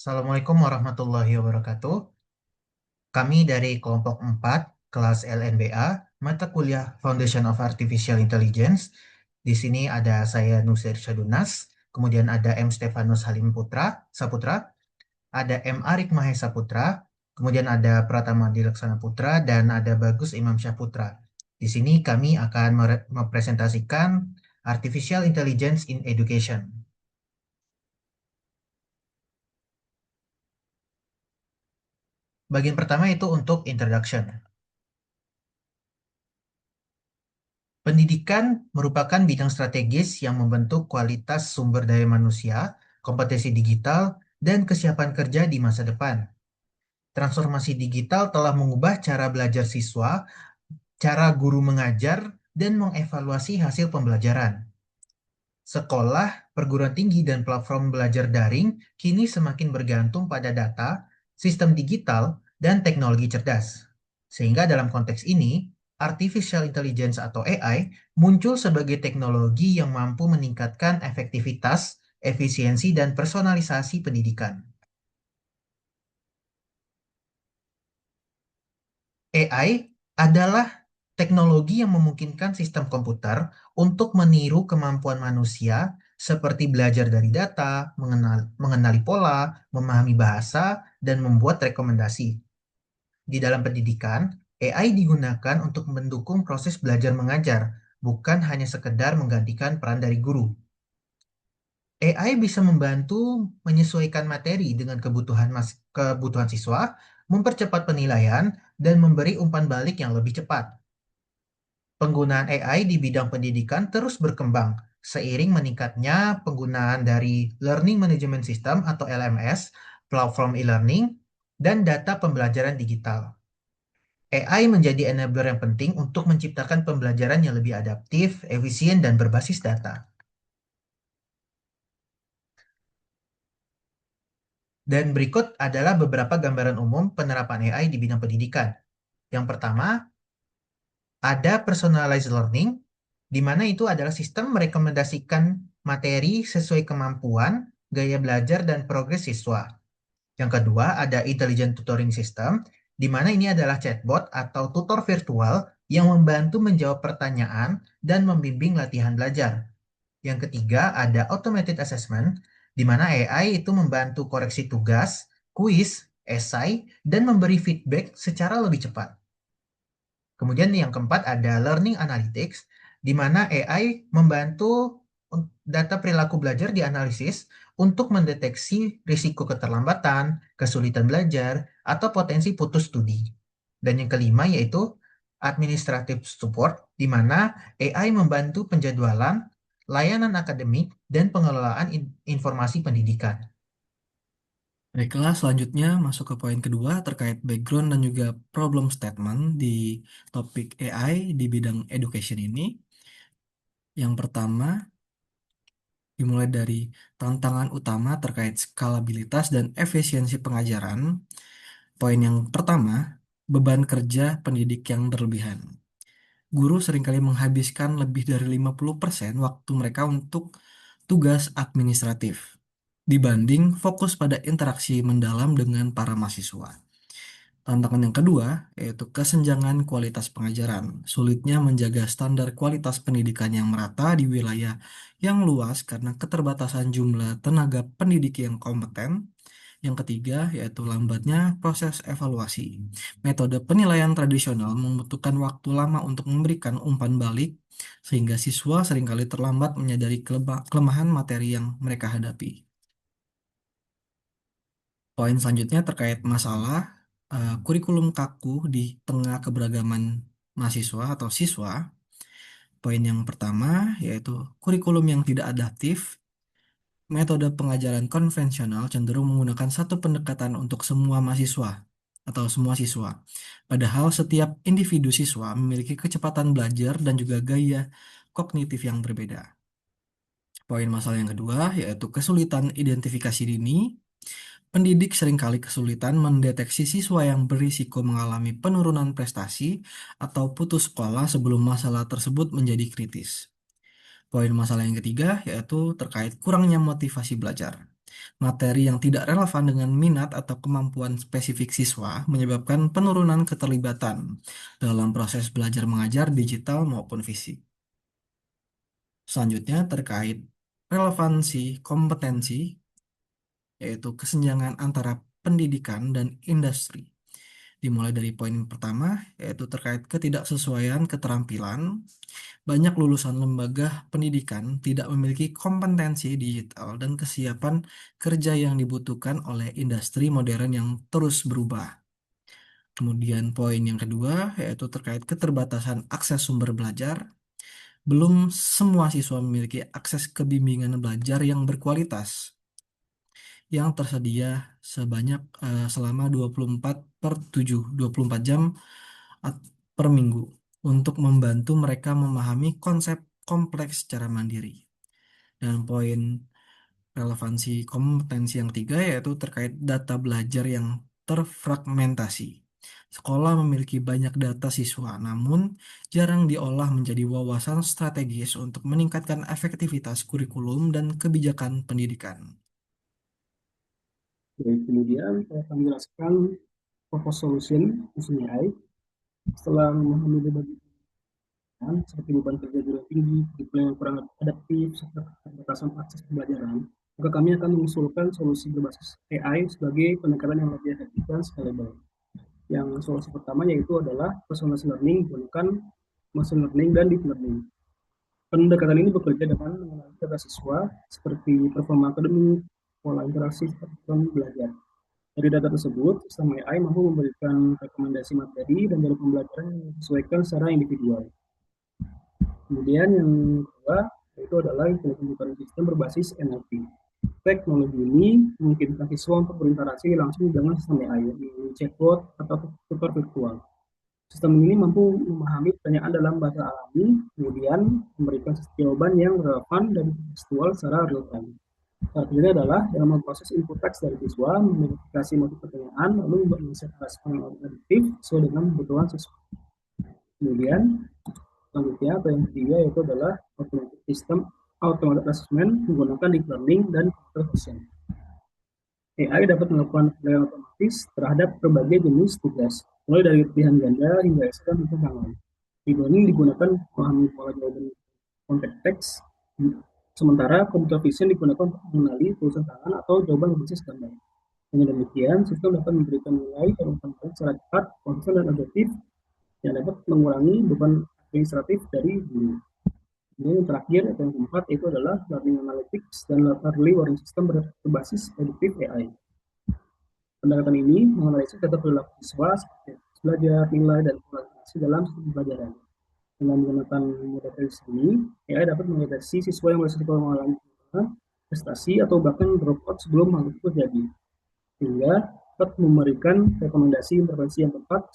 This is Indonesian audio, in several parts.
Assalamualaikum warahmatullahi wabarakatuh. Kami dari kelompok 4 kelas LNBA, mata kuliah Foundation of Artificial Intelligence. Di sini ada saya Nusir Syadunas, kemudian ada M. Stefanus Halim Saputra, ada M. Arik Mahesa Putra, kemudian ada Pratama Dilaksana Putra, dan ada Bagus Imam Syahputra. Di sini kami akan mempresentasikan Artificial Intelligence in Education. Bagian pertama itu untuk introduction. Pendidikan merupakan bidang strategis yang membentuk kualitas sumber daya manusia, kompetensi digital, dan kesiapan kerja di masa depan. Transformasi digital telah mengubah cara belajar siswa, cara guru mengajar, dan mengevaluasi hasil pembelajaran. Sekolah, perguruan tinggi, dan platform belajar daring kini semakin bergantung pada data, sistem digital, dan teknologi cerdas. Sehingga dalam konteks ini, Artificial Intelligence atau AI muncul sebagai teknologi yang mampu meningkatkan efektivitas, efisiensi, dan personalisasi pendidikan. AI adalah teknologi yang memungkinkan sistem komputer untuk meniru kemampuan manusia seperti belajar dari data, mengenali pola, memahami bahasa, dan membuat rekomendasi. Di dalam pendidikan, AI digunakan untuk mendukung proses belajar mengajar, bukan hanya sekedar menggantikan peran dari guru. AI bisa membantu menyesuaikan materi dengan kebutuhan siswa, mempercepat penilaian, dan memberi umpan balik yang lebih cepat. Penggunaan AI di bidang pendidikan terus berkembang seiring meningkatnya penggunaan dari Learning Management System atau LMS, platform e-learning, dan data pembelajaran digital. AI menjadi enabler yang penting untuk menciptakan pembelajaran yang lebih adaptif, efisien, dan berbasis data. Dan berikut adalah beberapa gambaran umum penerapan AI di bidang pendidikan. Yang pertama, ada personalized learning, di mana itu adalah sistem merekomendasikan materi sesuai kemampuan, gaya belajar, dan progres siswa. Yang kedua, ada intelligent tutoring system, di mana ini adalah chatbot atau tutor virtual yang membantu menjawab pertanyaan dan membimbing latihan belajar. Yang ketiga, ada automated assessment, di mana AI itu membantu koreksi tugas, kuis, esai, dan memberi feedback secara lebih cepat. Kemudian yang keempat ada learning analytics, di mana AI membantu data perilaku belajar dianalisis untuk mendeteksi risiko keterlambatan, kesulitan belajar, atau potensi putus studi. Dan yang kelima yaitu administrative support, di mana AI membantu penjadwalan, layanan akademik, dan pengelolaan informasi pendidikan. Baiklah, selanjutnya masuk ke poin kedua terkait background dan juga problem statement di topik AI di bidang education ini. Yang pertama, dimulai dari tantangan utama terkait skalabilitas dan efisiensi pengajaran. Poin yang pertama, beban kerja pendidik yang berlebihan. Guru seringkali menghabiskan lebih dari 50% waktu mereka untuk tugas administratif dibanding fokus pada interaksi mendalam dengan para mahasiswa. Tantangan yang kedua yaitu kesenjangan kualitas pengajaran. Sulitnya menjaga standar kualitas pendidikan yang merata di wilayah yang luas karena keterbatasan jumlah tenaga pendidik yang kompeten. Yang ketiga yaitu lambatnya proses evaluasi. Metode penilaian tradisional membutuhkan waktu lama untuk memberikan umpan balik sehingga siswa seringkali terlambat menyadari kelemahan materi yang mereka hadapi. Poin selanjutnya terkait masalah kurikulum kaku di tengah keberagaman mahasiswa atau siswa. Poin yang pertama yaitu kurikulum yang tidak adaptif. Metode pengajaran konvensional cenderung menggunakan satu pendekatan untuk semua mahasiswa atau semua siswa. Padahal setiap individu siswa memiliki kecepatan belajar dan juga gaya kognitif yang berbeda. Poin masalah yang kedua yaitu kesulitan identifikasi dini. Pendidik seringkali kesulitan mendeteksi siswa yang berisiko mengalami penurunan prestasi atau putus sekolah sebelum masalah tersebut menjadi kritis. Poin masalah yang ketiga yaitu terkait kurangnya motivasi belajar. Materi yang tidak relevan dengan minat atau kemampuan spesifik siswa menyebabkan penurunan keterlibatan dalam proses belajar mengajar digital maupun fisik. Selanjutnya terkait relevansi kompetensi, yaitu kesenjangan antara pendidikan dan industri. Dimulai dari poin pertama, yaitu terkait ketidaksesuaian keterampilan. Banyak lulusan lembaga pendidikan tidak memiliki kompetensi digital dan kesiapan kerja yang dibutuhkan oleh industri modern yang terus berubah. Kemudian poin yang kedua, yaitu terkait keterbatasan akses sumber belajar. Belum semua siswa memiliki akses ke bimbingan belajar yang berkualitas yang tersedia sebanyak selama 24 jam at- per minggu untuk membantu mereka memahami konsep kompleks secara mandiri. Dan poin relevansi kompetensi yang tiga yaitu terkait data belajar yang terfragmentasi. Sekolah memiliki banyak data siswa, namun jarang diolah menjadi wawasan strategis untuk meningkatkan efektivitas kurikulum dan kebijakan pendidikan. Oke, kemudian saya akan menjelaskan proposed solution using AI. Setelah memahami berbagai keadaan, seperti beban kerja guru yang tinggi, kurikulum yang kurang adaptif, serta keterbatasan akses pembelajaran, maka kami akan mengusulkan solusi berbasis AI sebagai pendekatan yang lebih efektif dan scalable. Yang solusi pertama yaitu adalah personalized learning menggunakan machine learning dan deep learning. Pendekatan ini bekerja dengan mengenali data siswa seperti performa akademik, pola interaksi, dan belajar. Dari data tersebut, sistem AI mampu memberikan rekomendasi materi dan jalur pembelajaran yang disesuaikan secara individual. Kemudian yang kedua, itu adalah intelligent tutoring system berbasis NLP. Teknologi ini memungkinkan siswa untuk berinteraksi langsung dengan sistem AI, melalui chatbot atau tutor virtual. Sistem ini mampu memahami pertanyaan dalam bahasa alami, kemudian memberikan jawaban yang relevan dan tekstual secara real time. Artinya adalah dalam memproses input teks dari siswa, memverifikasi motif pertanyaan, lalu menginset respon yang adaptif sesuai dengan kebutuhan siswa. Kemudian, selanjutnya atau yang ketiga yaitu adalah automatic system automated assessment menggunakan deep learning dan computer vision. AI dapat melakukan penilaian otomatis terhadap berbagai jenis tugas, mulai dari pilihan ganda hingga essay dan tantangan. Deep learning digunakan memahami pola jawaban konteks teks, sementara computer vision digunakan untuk mengenali tulisan tangan atau jawaban berbasis gambar. Dengan demikian, sistem dapat memberikan nilai dan umpan secara cepat, konsisten, dan objektif yang dapat mengurangi beban administratif dari guru. Kemudian yang terakhir atau yang keempat itu adalah learning analytics dan early warning system berbasis predictive AI. Pendekatan ini menganalisis data perilaku siswa seperti belajar, nilai, dan interaksi dalam sistem pembelajaran. Dengan menggunakan model prediksi ini, AI dapat mendeteksi siswa yang berisiko mengalami prestasi atau bahkan dropout sebelum hal itu terjadi, sehingga dapat memberikan rekomendasi intervensi yang tepat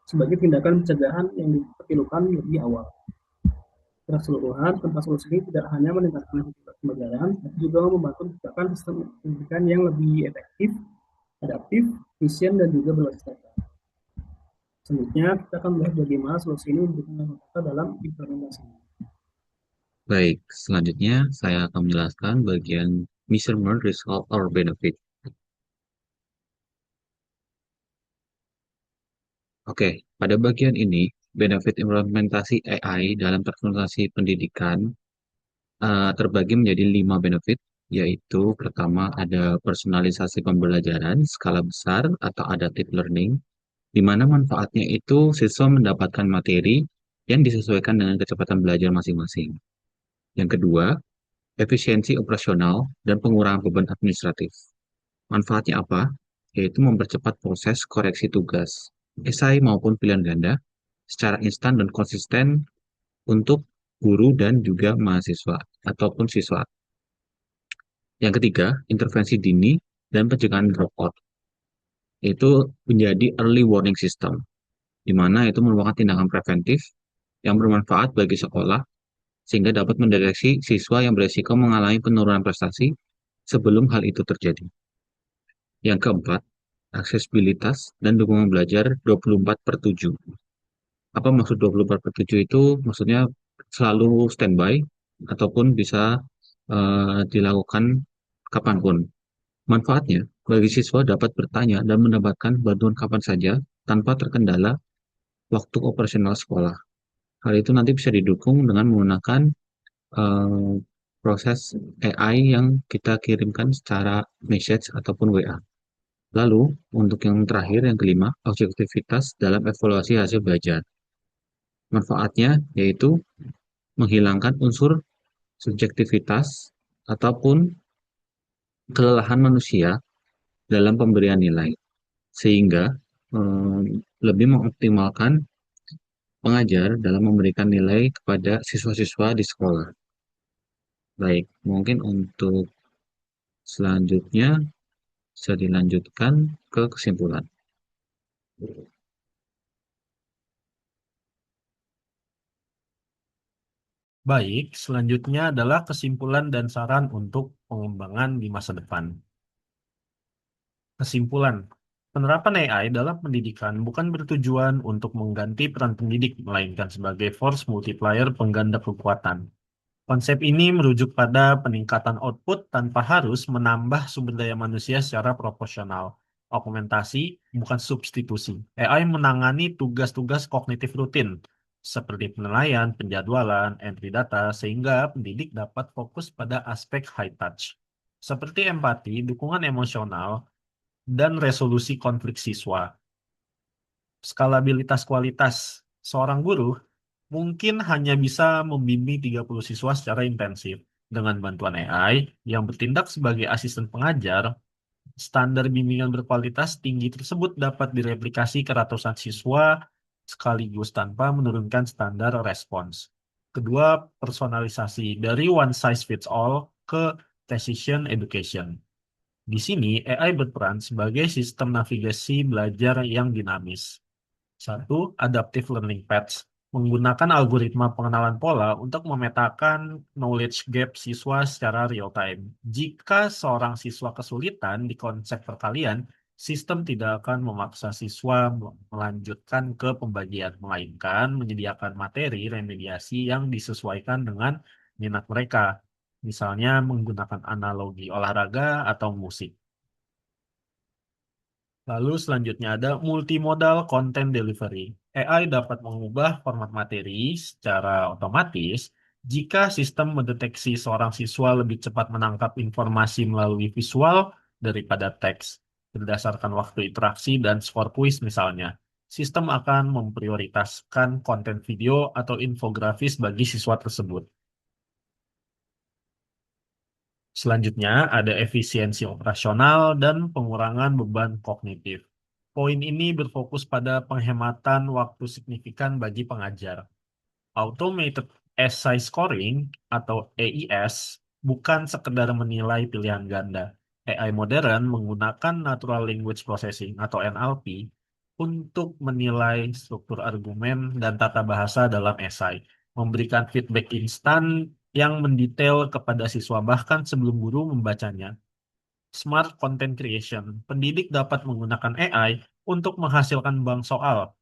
sebagai tindakan pencegahan yang diperlukan lebih awal. Secara keseluruhan, tempat solusi ini tidak hanya meningkatkan efektivitas pembelajaran, tapi juga membantu menciptakan sistem pendidikan yang lebih efektif, adaptif, efisien, dan juga berbasis data. Selanjutnya, kita akan melihat bagaimana solusi ini memberikan data dalam implementasi. Baik, selanjutnya saya akan menjelaskan bagian measurement result or benefit. Oke, pada bagian ini, benefit implementasi AI dalam transformasi pendidikan terbagi menjadi 5 benefit, yaitu pertama ada personalisasi pembelajaran skala besar atau adaptive learning, di mana manfaatnya itu siswa mendapatkan materi yang disesuaikan dengan kecepatan belajar masing-masing. Yang kedua, efisiensi operasional dan pengurangan beban administratif. Manfaatnya apa? Yaitu mempercepat proses koreksi tugas, esai maupun pilihan ganda, secara instan dan konsisten untuk guru dan juga mahasiswa ataupun siswa. Yang ketiga, intervensi dini dan pencegahan dropout. Itu menjadi early warning system, di mana itu merupakan tindakan preventif yang bermanfaat bagi sekolah sehingga dapat mendeteksi siswa yang berisiko mengalami penurunan prestasi sebelum hal itu terjadi. Yang keempat, aksesibilitas dan dukungan belajar 24/7. Apa maksud 24/7 itu? Maksudnya selalu standby ataupun bisa dilakukan kapanpun. Manfaatnya, bagi siswa dapat bertanya dan mendapatkan bantuan kapan saja tanpa terkendala waktu operasional sekolah. Hal itu nanti bisa didukung dengan menggunakan eh, proses AI yang kita kirimkan secara message ataupun WA. Lalu, untuk yang terakhir, yang kelima, objektivitas dalam evaluasi hasil belajar. Manfaatnya yaitu menghilangkan unsur subjektivitas ataupun kelelahan manusia dalam pemberian nilai, sehingga lebih mengoptimalkan pengajar dalam memberikan nilai kepada siswa-siswa di sekolah. Baik, mungkin untuk selanjutnya bisa dilanjutkan ke kesimpulan. Baik, selanjutnya adalah kesimpulan dan saran untuk pengembangan di masa depan. Kesimpulan, penerapan AI dalam pendidikan bukan bertujuan untuk mengganti peran pendidik, melainkan sebagai force multiplier pengganda kekuatan. Konsep ini merujuk pada peningkatan output tanpa harus menambah sumber daya manusia secara proporsional. Augmentasi, bukan substitusi. AI menangani tugas-tugas kognitif rutin, seperti penilaian, penjadwalan, entry data, sehingga pendidik dapat fokus pada aspek high touch, seperti empati, dukungan emosional, dan resolusi konflik siswa. Skalabilitas kualitas. Seorang guru mungkin hanya bisa membimbing 30 siswa secara intensif. Dengan bantuan AI yang bertindak sebagai asisten pengajar, standar bimbingan berkualitas tinggi tersebut dapat direplikasi ke ratusan siswa sekaligus tanpa menurunkan standar respons. Kedua, personalisasi dari one size fits all ke precision education. Di sini, AI berperan sebagai sistem navigasi belajar yang dinamis. Satu, adaptive learning paths, menggunakan algoritma pengenalan pola untuk memetakan knowledge gap siswa secara real time. Jika seorang siswa kesulitan di konsep perkalian, sistem tidak akan memaksa siswa melanjutkan ke pembagian, melainkan menyediakan materi remediasi yang disesuaikan dengan minat mereka, misalnya menggunakan analogi olahraga atau musik. Lalu selanjutnya ada multimodal content delivery. AI dapat mengubah format materi secara otomatis jika sistem mendeteksi seorang siswa lebih cepat menangkap informasi melalui visual daripada teks. Berdasarkan waktu interaksi dan skor kuis misalnya, sistem akan memprioritaskan konten video atau infografis bagi siswa tersebut. Selanjutnya, ada efisiensi operasional dan pengurangan beban kognitif. Poin ini berfokus pada penghematan waktu signifikan bagi pengajar. Automated Essay Scoring atau AES bukan sekedar menilai pilihan ganda. AI modern menggunakan Natural Language Processing atau NLP untuk menilai struktur argumen dan tata bahasa dalam esai, memberikan feedback instan yang mendetail kepada siswa bahkan sebelum guru membacanya. Smart Content Creation, pendidik dapat menggunakan AI untuk menghasilkan bank soal,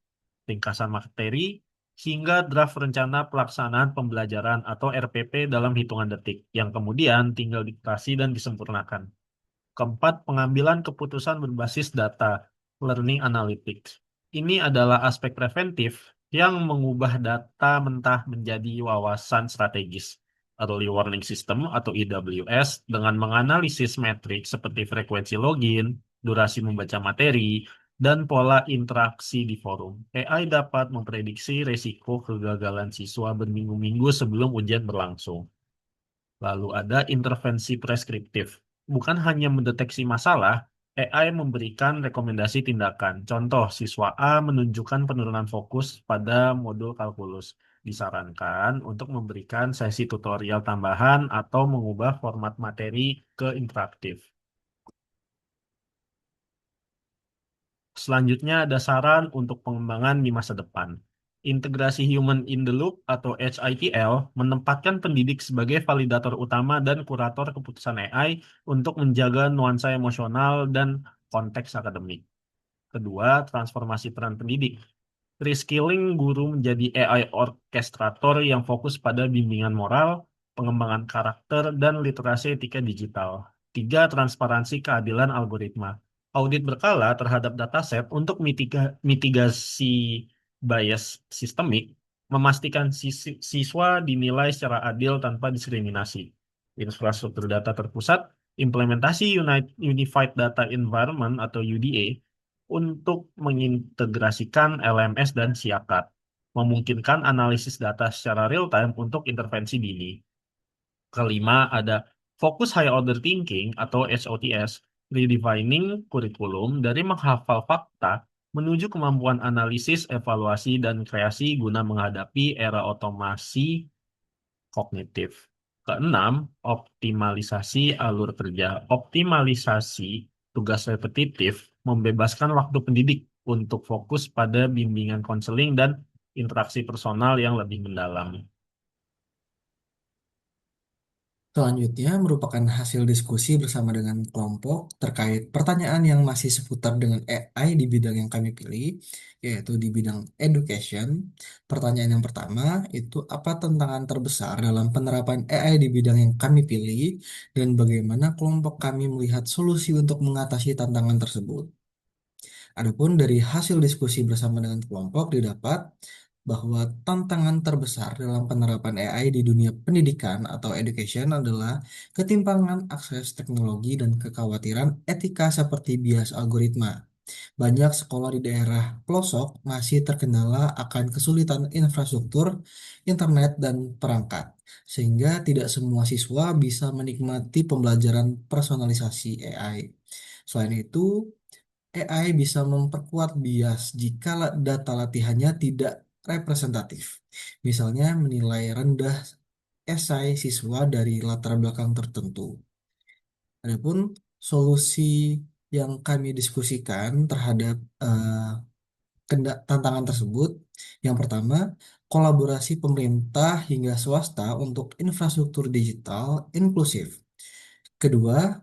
ringkasan materi, hingga draft rencana pelaksanaan pembelajaran atau RPP dalam hitungan detik, yang kemudian tinggal dikreasi dan disempurnakan. Keempat, pengambilan keputusan berbasis data, learning analytics. Ini adalah aspek preventif yang mengubah data mentah menjadi wawasan strategis. Early Warning System atau EWS dengan menganalisis metrik seperti frekuensi login, durasi membaca materi, dan pola interaksi di forum. AI dapat memprediksi resiko kegagalan siswa berminggu-minggu sebelum ujian berlangsung. Lalu ada intervensi preskriptif. Bukan hanya mendeteksi masalah, AI memberikan rekomendasi tindakan. Contoh, siswa A menunjukkan penurunan fokus pada modul kalkulus. Disarankan untuk memberikan sesi tutorial tambahan atau mengubah format materi ke interaktif. Selanjutnya ada saran untuk pengembangan di masa depan. Integrasi Human in the Loop atau HITL menempatkan pendidik sebagai validator utama dan kurator keputusan AI untuk menjaga nuansa emosional dan konteks akademik. Kedua, transformasi peran pendidik. Reskilling guru menjadi AI orkestrator yang fokus pada bimbingan moral, pengembangan karakter, dan literasi etika digital. Tiga, transparansi keadilan algoritma. Audit berkala terhadap dataset untuk mitigasi bias sistemik, memastikan siswa dinilai secara adil tanpa diskriminasi. Infrastruktur data terpusat, implementasi Unified Data Environment atau UDA untuk mengintegrasikan LMS dan Siakat, memungkinkan analisis data secara real-time untuk intervensi dini. Kelima, ada fokus high order thinking atau HOTS, redefining kurikulum dari menghafal fakta menuju kemampuan analisis, evaluasi, dan kreasi guna menghadapi era otomasi kognitif. Keenam, optimalisasi alur kerja. Optimalisasi tugas repetitif membebaskan waktu pendidik untuk fokus pada bimbingan konseling dan interaksi personal yang lebih mendalam. Selanjutnya merupakan hasil diskusi bersama dengan kelompok terkait pertanyaan yang masih seputar dengan AI di bidang yang kami pilih, yaitu di bidang education. Pertanyaan yang pertama itu apa tantangan terbesar dalam penerapan AI di bidang yang kami pilih dan bagaimana kelompok kami melihat solusi untuk mengatasi tantangan tersebut. Adapun dari hasil diskusi bersama dengan kelompok didapat bahwa tantangan terbesar dalam penerapan AI di dunia pendidikan atau education adalah ketimpangan akses teknologi dan kekhawatiran etika seperti bias algoritma. Banyak sekolah di daerah pelosok masih terkendala akan kesulitan infrastruktur, internet, dan perangkat, sehingga tidak semua siswa bisa menikmati pembelajaran personalisasi AI. Selain itu, AI bisa memperkuat bias jika data latihannya tidak representatif. Misalnya menilai rendah esai siswa dari latar belakang tertentu. Adapun solusi yang kami diskusikan terhadap tantangan tersebut, yang pertama, kolaborasi pemerintah hingga swasta untuk infrastruktur digital inklusif. Kedua,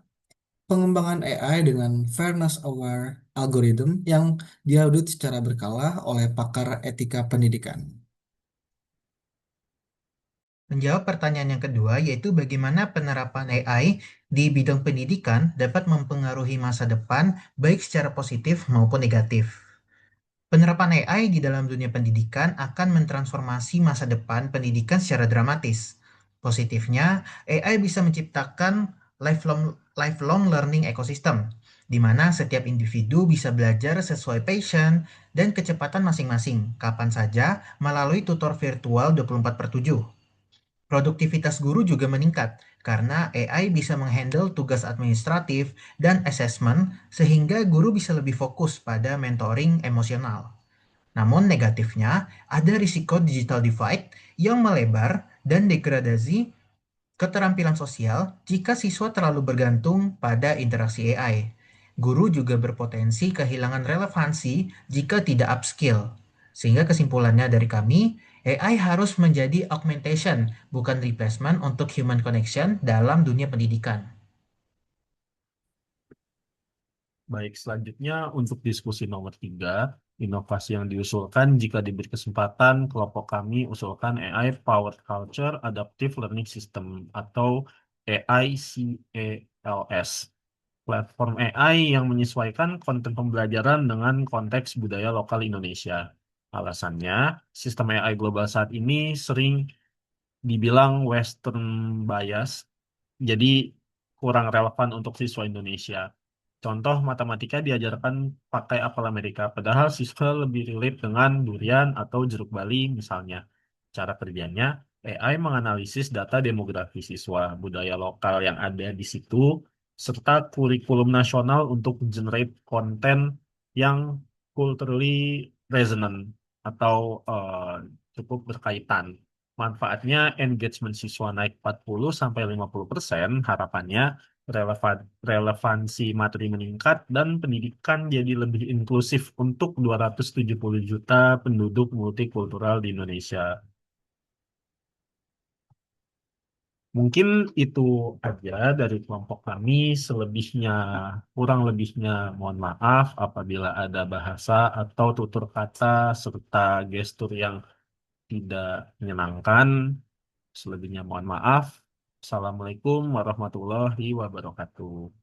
pengembangan AI dengan fairness aware algorithm yang diaudit secara berkala oleh pakar etika pendidikan. Menjawab pertanyaan yang kedua, yaitu bagaimana penerapan AI di bidang pendidikan dapat mempengaruhi masa depan, baik secara positif maupun negatif. Penerapan AI di dalam dunia pendidikan akan mentransformasi masa depan pendidikan secara dramatis. Positifnya, AI bisa menciptakan lifelong learning ecosystem, di mana setiap individu bisa belajar sesuai passion dan kecepatan masing-masing, kapan saja melalui tutor virtual 24/7. Produktivitas guru juga meningkat karena AI bisa menghandle tugas administratif dan assessment sehingga guru bisa lebih fokus pada mentoring emosional. Namun negatifnya, ada risiko digital divide yang melebar dan degradasi keterampilan sosial jika siswa terlalu bergantung pada interaksi AI. Guru juga berpotensi kehilangan relevansi jika tidak upskill. Sehingga kesimpulannya dari kami, AI harus menjadi augmentation, bukan replacement untuk human connection dalam dunia pendidikan. Baik, selanjutnya untuk diskusi nomor 3, inovasi yang diusulkan jika diberi kesempatan, kelompok kami usulkan AI Powered Culture Adaptive Learning System atau AICALS. Platform AI yang menyesuaikan konten pembelajaran dengan konteks budaya lokal Indonesia. Alasannya, sistem AI global saat ini sering dibilang Western bias, jadi kurang relevan untuk siswa Indonesia. Contoh matematika diajarkan pakai apel Amerika, padahal siswa lebih relate dengan durian atau jeruk Bali misalnya. Cara kerjanya, AI menganalisis data demografi siswa, budaya lokal yang ada di situ, serta kurikulum nasional untuk generate konten yang culturally resonant atau cukup berkaitan. Manfaatnya engagement siswa naik 40-50%, harapannya relevansi materi meningkat dan pendidikan jadi lebih inklusif untuk 270 juta penduduk multikultural di Indonesia. Mungkin itu aja dari kelompok kami. Selebihnya, kurang lebihnya mohon maaf apabila ada bahasa atau tutur kata serta gestur yang tidak menyenangkan. Selebihnya mohon maaf. Assalamualaikum warahmatullahi wabarakatuh.